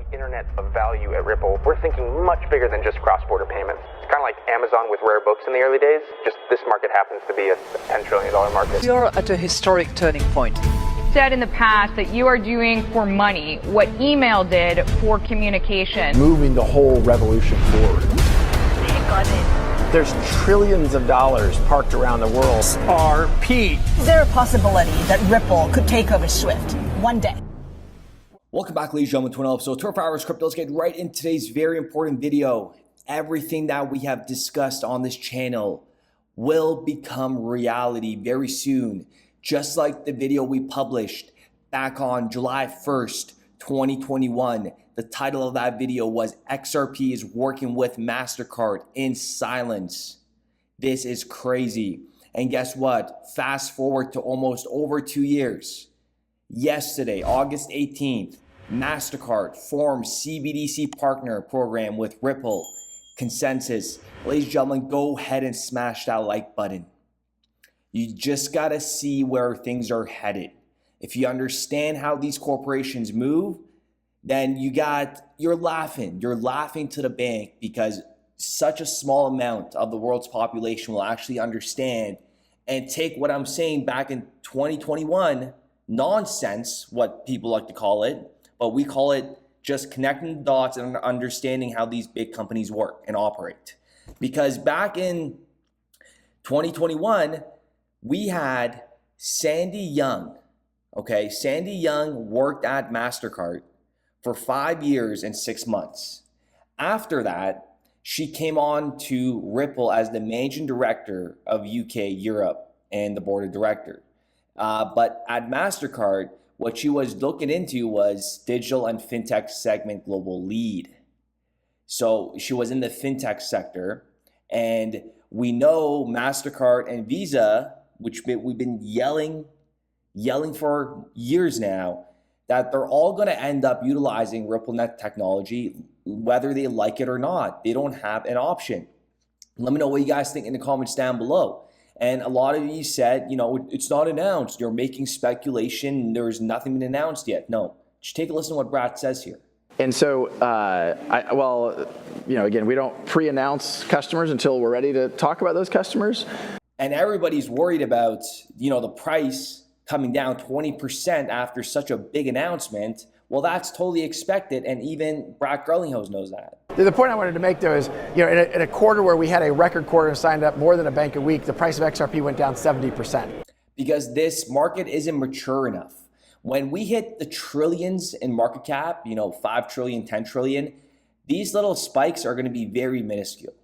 the internet of value at Ripple, we're thinking much bigger than just cross-border payments. It's kind of like Amazon with rare books in the early days, just this market happens to be a $10 trillion market. We are at a historic turning point. Said in the past that you are doing for money what email did for communication. Moving the whole revolution forward. There's trillions of dollars parked around the world. RP. Is there a possibility that Ripple could take over SWIFT one day? Welcome back, ladies and gentlemen, to another episode of 24 Hours Crypto. Let's get right into today's very important video. Everything that we have discussed on this channel will become reality very soon. Just like the video we published back on July 1st, 2021. The title of that video was XRP is working with Mastercard in silence. This is crazy. And guess what? Fast forward to almost over 2 years. Yesterday, August 18th, Mastercard formed CBDC partner program with Ripple. Consensus. Ladies and gentlemen, go ahead and smash that like button. You just got to see where things are headed. If you understand how these corporations move, then you're laughing to the bank, because such a small amount of the world's population will actually understand and take what I'm saying back in 2021 nonsense, what people like to call it, but we call it just connecting the dots and understanding how these big companies work and operate. Because back in 2021, we had Sandy Young. Okay, Sandy Young worked at Mastercard for 5 years and 6 months. After that, she came on to Ripple as the managing director of UK, Europe, and the board of directors. But at Mastercard, what she was looking into was digital and fintech segment global lead. So she was in the fintech sector, and we know Mastercard and Visa, which we've been yelling for years now, that they're all going to end up utilizing RippleNet technology, whether they like it or not. They don't have an option. Let me know what you guys think in the comments down below. And a lot of you said, it's not announced. You're making speculation. There's nothing been announced yet. No, just take a listen to what Brad says here. And so, again, we don't pre-announce customers until we're ready to talk about those customers. And everybody's worried about, the price coming down 20% after such a big announcement. Well, that's totally expected, and even Brad Garlinghouse knows that. The point I wanted to make, though, is in a quarter where we had a record quarter and signed up more than a bank a week, the price of XRP went down 70%. Because this market isn't mature enough. When we hit the trillions in market cap, 5 trillion, 10 trillion, these little spikes are going to be very minuscule.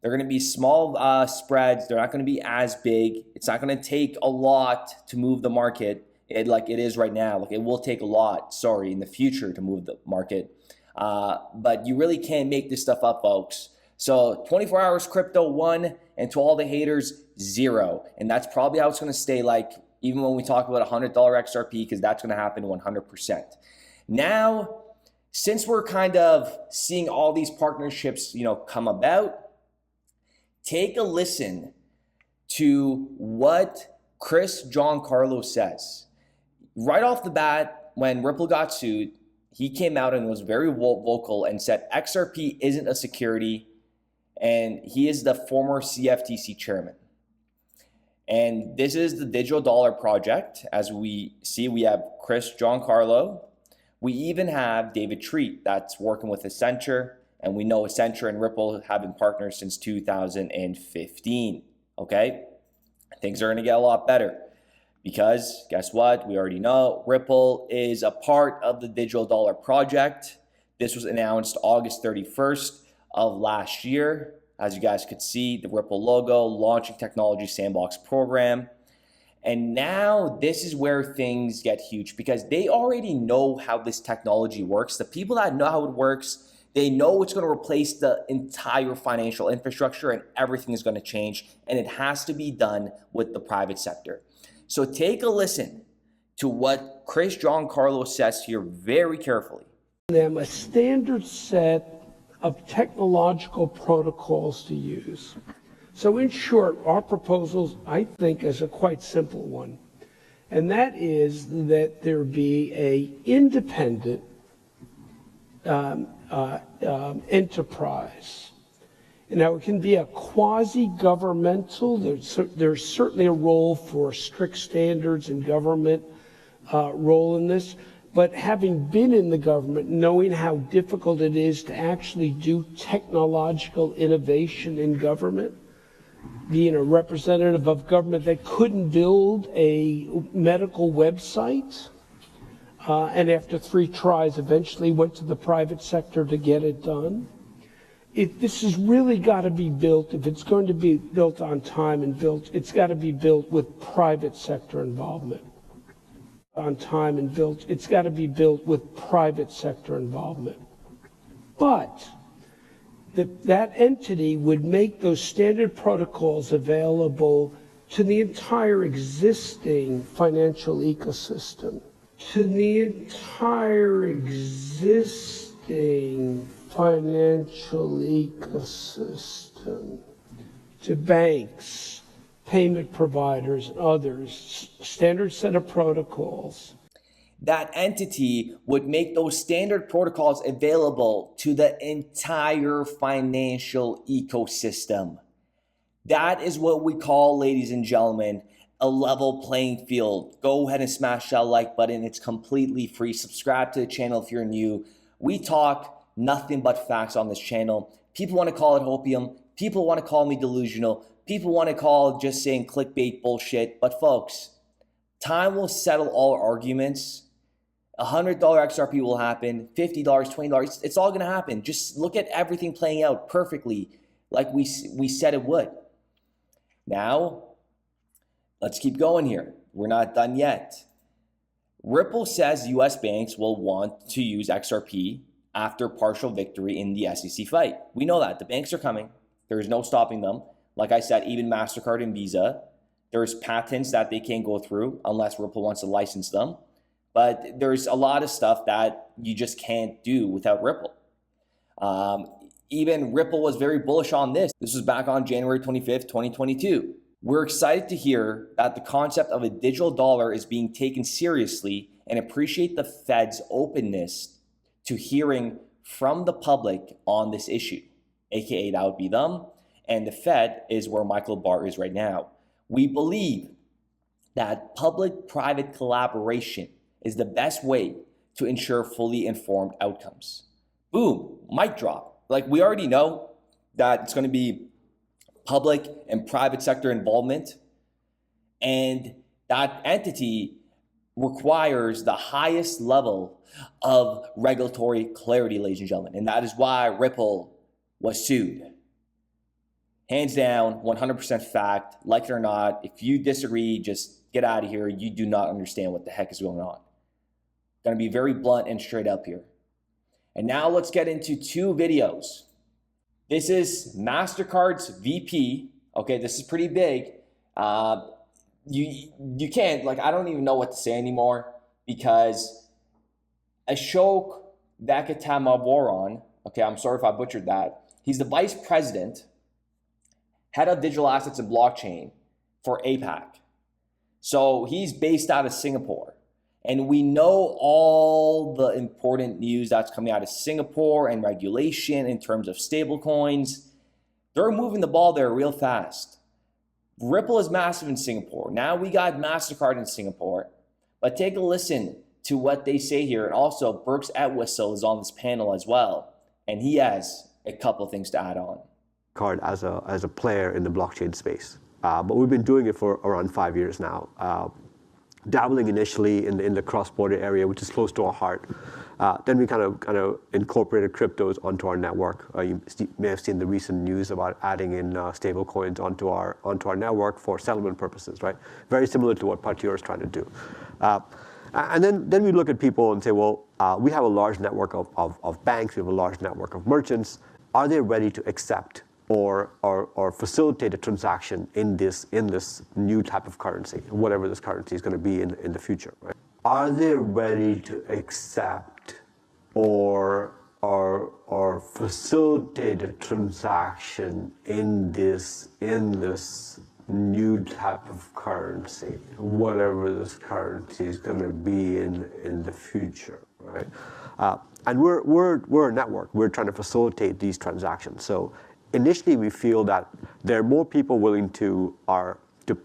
They're going to be small spreads. They're not going to be as big. It's not going to take a lot to move the market like it is right now. Like, it will take a lot, in the future to move the market. But you really can't make this stuff up, folks. So 24 hours crypto 1, and to all the haters 0. And that's probably how it's going to stay, like, even when we talk about $100 XRP, because that's going to happen 100%. Now, since we're kind of seeing all these partnerships, come about, take a listen to what Chris Giancarlo says. Right off the bat, when Ripple got sued, he came out and was very vocal and said XRP isn't a security, and he is the former CFTC chairman. And this is the digital dollar project. As we see, we have Chris Giancarlo. We even have David Treat that's working with Accenture. And we know Accenture and Ripple have been partners since 2015, okay? Things are going to get a lot better because guess what? We already know Ripple is a part of the digital dollar project. This was announced August 31st of last year. As you guys could see, the Ripple logo, launching technology sandbox program. And now this is where things get huge, because they already know how this technology works. The people that know how it works, they know it's going to replace the entire financial infrastructure, and everything is going to change, and it has to be done with the private sector. So take a listen to what Chris Giancarlo says here very carefully. Them a standard set of technological protocols to use. So in short, our proposals, I think, is a quite simple one. And that is that there be a independent enterprise. Now, it can be a quasi-governmental. There's certainly a role for strict standards and government role in this. But having been in the government, knowing how difficult it is to actually do technological innovation in government, being a representative of government that couldn't build a medical website, and after 3 tries eventually went to the private sector to get it done. This has really got to be built, if it's going to be built on time and it's got to be built with private sector involvement. It's got to be built with private sector involvement. But that entity would make those standard protocols available to the entire existing financial ecosystem. To banks, payment providers, and others, standard set of protocols. That entity would make those standard protocols available to the entire financial ecosystem. That is what we call, ladies and gentlemen, a level playing field. Go ahead and smash that like button. It's completely free. Subscribe to the channel if you're new. We talk nothing but facts on this channel. People want to call it opium. People want to call me delusional. People want to call just saying clickbait bullshit. But folks, time will settle all arguments. $100 XRP will happen. $50, $20. It's all going to happen. Just look at everything playing out perfectly like we said it would. Now, let's keep going here. We're not done yet. Ripple says US banks will want to use XRP after partial victory in the SEC fight. We know that. The banks are coming. There is no stopping them. Like I said, even Mastercard and Visa, there's patents that they can't go through unless Ripple wants to license them. But there's a lot of stuff that you just can't do without Ripple. Even Ripple was very bullish on this. This was back on January 25th, 2022. We're excited to hear that the concept of a digital dollar is being taken seriously and appreciate the Fed's openness to hearing from the public on this issue, aka that would be them, and the Fed is where Michael Barr is right now. We believe that public-private collaboration is the best way to ensure fully informed outcomes. Boom, mic drop. Like, we already know that it's going to be public and private sector involvement, and that entity requires the highest level of regulatory clarity, ladies and gentlemen. And that is why Ripple was sued. Hands down, 100% fact. Like it or not, if you disagree, just get out of here. You do not understand what the heck is going on. Gonna be very blunt and straight up here. And now let's get into 2 videos. This is Mastercard's VP. Okay, this is pretty big. You can't, like, I don't even know what to say anymore, because Ashok Venkatamawaran, okay, I'm sorry if I butchered that. He's the vice president, head of digital assets and blockchain for APAC. So he's based out of Singapore. And we know all the important news that's coming out of Singapore and regulation in terms of stable coins. They're moving the ball there real fast. Ripple is massive in Singapore. Now we got Mastercard in Singapore. But take a listen to what they say here. And also, Brooks Atwhistle is on this panel as well. And he has a couple things to add on. Card as a player in the blockchain space. But we've been doing it for around 5 years now. Dabbling initially in the cross-border area, which is close to our heart. Then we kind of incorporated cryptos onto our network. You may have seen the recent news about adding in stable coins onto our network for settlement purposes, right? Very similar to what Partier is trying to do. And then we look at people and say, well, we have a large network of banks, we have a large network of merchants. Are they ready to accept or facilitate a transaction in this new type of currency, whatever this currency is going to be in the future, right? Are they ready to accept or facilitate a transaction in this new type of currency, whatever this currency is going to be in the future, right? And we're a network. We're trying to facilitate these transactions. So initially, we feel that there are more people willing to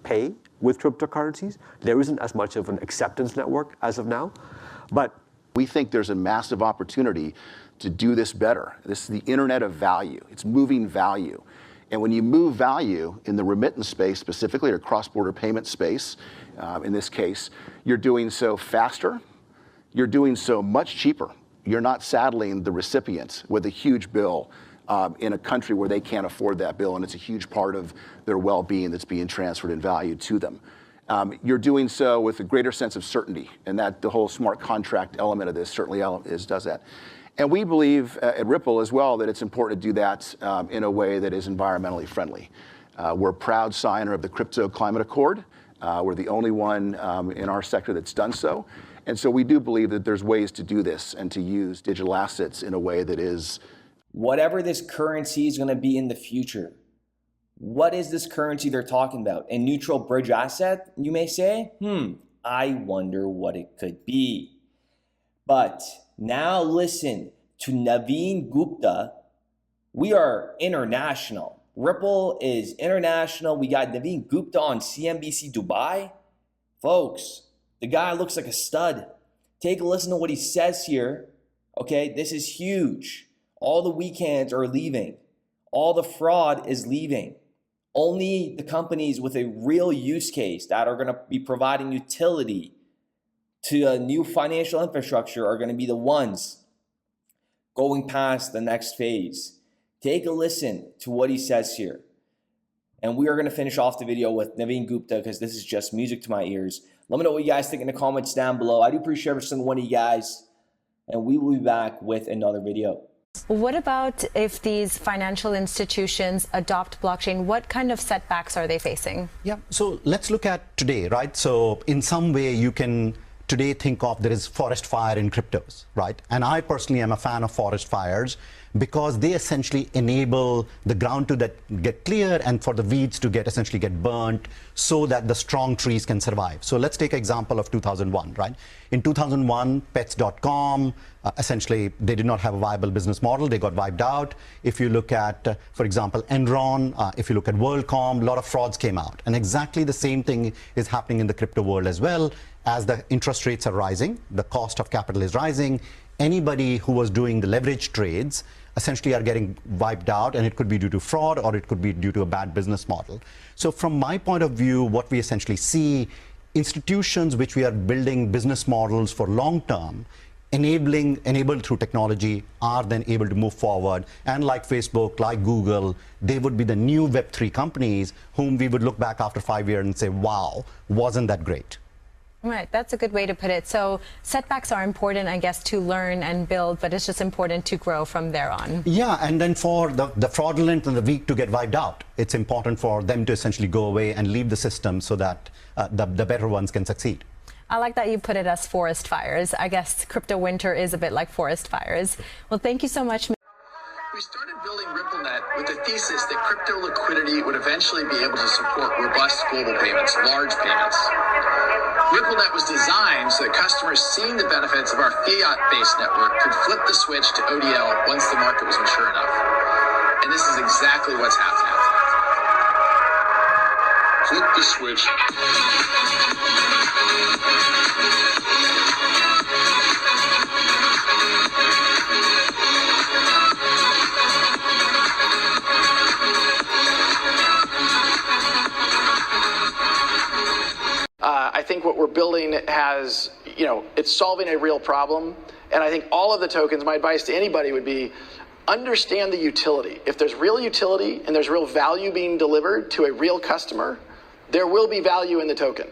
pay with cryptocurrencies. There isn't as much of an acceptance network as of now, but we think there's a massive opportunity to do this better. This is the internet of value. It's moving value. And when you move value in the remittance space, specifically, or cross-border payment space, in this case, you're doing so faster, you're doing so much cheaper. You're not saddling the recipient with a huge bill in a country where they can't afford that bill, and it's a huge part of their well-being that's being transferred in value to them. You're doing so with a greater sense of certainty, and that the whole smart contract element of this certainly does that. And we believe at Ripple as well that it's important to do that in a way that is environmentally friendly. We're a proud signer of the Crypto Climate Accord. We're the only one in our sector that's done so. And so we do believe that there's ways to do this and to use digital assets in a way that is... Whatever this currency is going to be in the future, what is this currency they're talking about? A neutral bridge asset, you may say? I wonder what it could be. But now listen to Naveen Gupta. We are international. Ripple is international. We got Naveen Gupta on CNBC Dubai. Folks, the guy looks like a stud. Take a listen to what he says here. Okay, this is huge. All the weak hands are leaving. All the fraud is leaving. Only the companies with a real use case that are going to be providing utility to a new financial infrastructure are going to be the ones going past the next phase. Take a listen to what he says here. And we are going to finish off the video with Naveen Gupta because this is just music to my ears. Let me know what you guys think in the comments down below. I do appreciate every single one of you guys. And we will be back with another video. What about if these financial institutions adopt blockchain? What kind of setbacks are they facing? Yeah, so let's look at today, right? So in some way you can today think of there is forest fire in cryptos, right? And I personally am a fan of forest fires because they essentially enable the ground to get clear and for the weeds to essentially get burnt so that the strong trees can survive. So let's take an example of 2001, right? In 2001, pets.com, essentially they did not have a viable business model. They got wiped out. If you look at, for example, Enron, if you look at WorldCom, a lot of frauds came out. And exactly the same thing is happening in the crypto world as well. As the interest rates are rising, the cost of capital is rising. Anybody who was doing the leverage trades essentially are getting wiped out, and it could be due to fraud or it could be due to a bad business model. So from my point of view, what we essentially see, institutions which we are building business models for long term, enabled through technology, are then able to move forward. And like Facebook, like Google, they would be the new Web3 companies whom we would look back after 5 years and say, wow, wasn't that great? Right, that's a good way to put it. So setbacks are important, I guess, to learn and build, but it's just important to grow from there on. Yeah, and then for the fraudulent and the weak to get wiped out, it's important for them to essentially go away and leave the system so that the better ones can succeed. I like that you put it as forest fires. I guess crypto winter is a bit like forest fires. Well, thank you so much. We started building RippleNet with the thesis that crypto liquidity would eventually be able to support robust global payments, large payments. RippleNet was designed so that customers seeing the benefits of our fiat-based network could flip the switch to ODL once the market was mature enough. And this is exactly what's happening. Flip the switch. I think what we're building has, it's solving a real problem. And I think all of the tokens, my advice to anybody would be, understand the utility. If there's real utility and there's real value being delivered to a real customer, there will be value in the token.